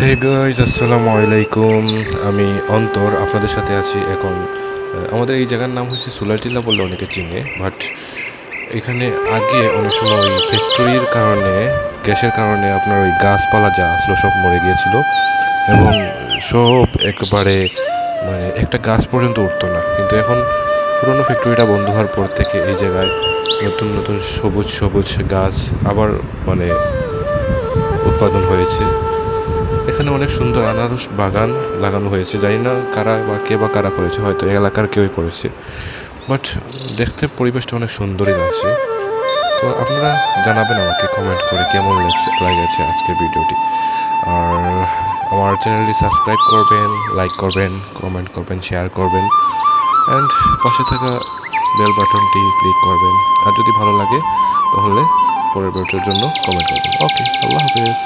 Hey guys, আসসালামু আলাইকুম। আমি অন্তর আপনাদের সাথে আছি এখন। আমাদের এই জায়গার নাম হচ্ছে সুলাইটিলা বললে অনেকে চিনে, বাট এখানে আগে অনেক সময় ওই ফ্যাক্টরির কারণে, গ্যাসের কারণে আপনার ওই গাছপালা যা আসলো সব মরে গিয়েছিল এবং সব একবারে মানে একটা গাছ পর্যন্ত উঠতো না। কিন্তু এখন পুরনো ফ্যাক্টরিটা বন্ধ হওয়ার পর থেকে এই জায়গায় নতুন নতুন সবুজ সবুজ গাছ আবার মানে উৎপাদন হয়েছে। এখানে অনেক সুন্দর আনারস বাগান লাগানো হয়েছে, জানি না কারা বা কারা করেছে, হয়তো এই এলাকার কেউই করেছে, বাট দেখতে পরিবেশটা অনেক সুন্দরই লাগছে। তো আপনারা জানাবেন আমাকে কমেন্ট করে কেমন লাগছে আজকের ভিডিওটি। আর আমার চ্যানেলটি সাবস্ক্রাইব করবেন, লাইক করবেন, কমেন্ট করবেন, শেয়ার করবেন অ্যান্ড পাশে থাকা বেল বাটনটি ক্লিক করবেন। আর যদি ভালো লাগে তাহলে পরের ভিডিওর জন্য কমেন্ট করবেন। ওকে, আল্লাহ হাফেজ।